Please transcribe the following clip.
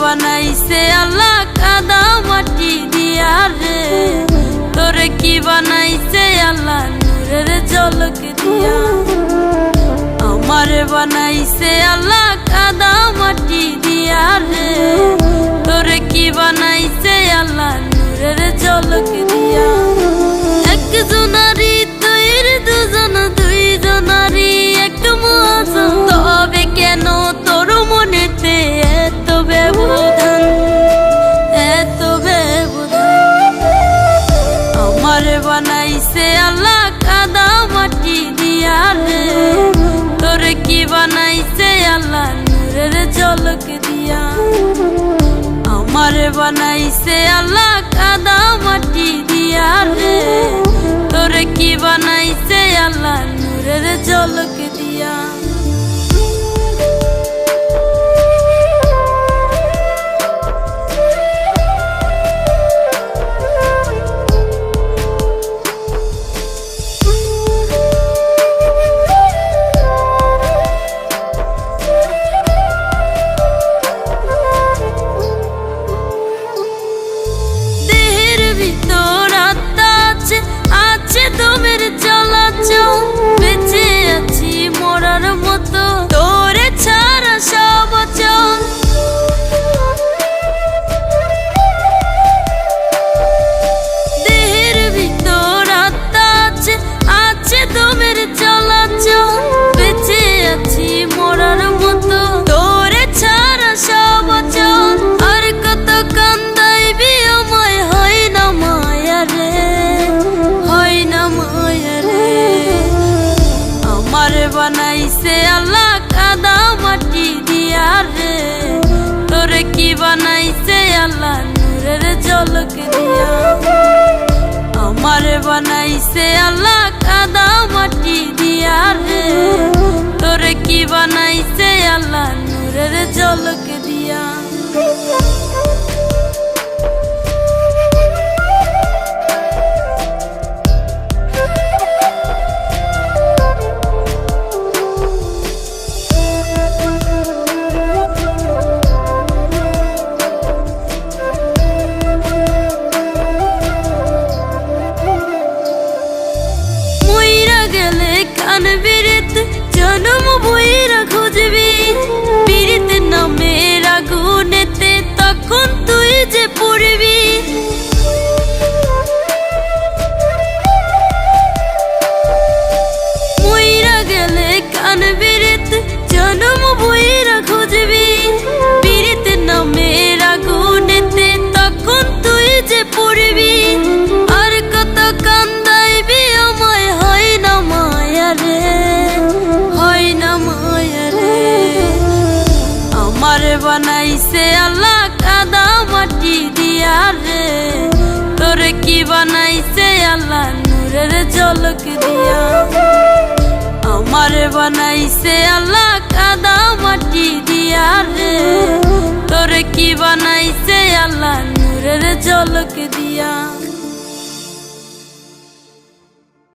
বানাইছে আল্লাহ কাদা মাটি দিয়া রে, তোরে কি বানাইছে আল্লাহ নূরের ঝলক দিয়া। আমারে বানাইছে আল্লাহ কাদা মাটি দিয়া রে, তোরে কি বানাইছে আল্লাহ নূরের ঝলক দিয়া। একজনারি তৈর দুজন, দুইজনারি এক মহাজন, তবে কেন তোর মনেতে এত ব্যবধান, এত ব্যবধান। আমারে বানাইছে আল্লাহ কাদা মাটি দিয়া রে, তোরে কি বানাইছে আল্লাহ নূরের ঝলক দিয়া। আমারে বানাইছে আল্লাহ কাদা মাটি দিয়া রে, তোরে কি বানাইছে আল্লাহ নূরের ঝলক দিয়া। তোমের চলাচল বেঁচে আছি মরার মতো, তোরে ছাড়া সব অচল। দেহের ভিতর আত্মা আছে, আছে তোমের চলাচল বেঁচে আছি মরার মতো, তোরে ছাড়া সব অচল। আর কত কান্দাইবি আমায়, হয় না মায়া রে, হয় না মায়া রে। আমারে বানাইছে আল্লাহ কাদা মাটি দিয়া রে, তোরে কি বানাইছে আল্লাহ নূরের ঝলক দিয়া। আমারে বানাইছে আল্লাহ কাদা মাটি দিয়া রে, তোরে কি বানাইছে আল্লাহ নূরের ঝলক দিয়া। কান বিরিত জনম বইরা খুঁজবি, বিরিত নামের আগুনেতে তখন তুই যে পড়বি। মইরা গেলে কান বিরিত জনম বইরা খুঁজবি, বিরিত নামের আগুনেতে তখন তুই যে পড়বি। আর কত কান্দাইবি আমায়, হয় না মায়া রে, হয় না মায়া রে। আমারে বানাইছে আল্লাহ কাদা মাটি দিয়া রে, তোরে কি বানাইছে আল্লাহ নূরের ঝলক দিয়া। আমারে বানাইছে আল্লাহ কাদা মাটি দিয়া রে, তোরে কি বানাইছে আল্লাহ নূরের ঝলক দিয়া।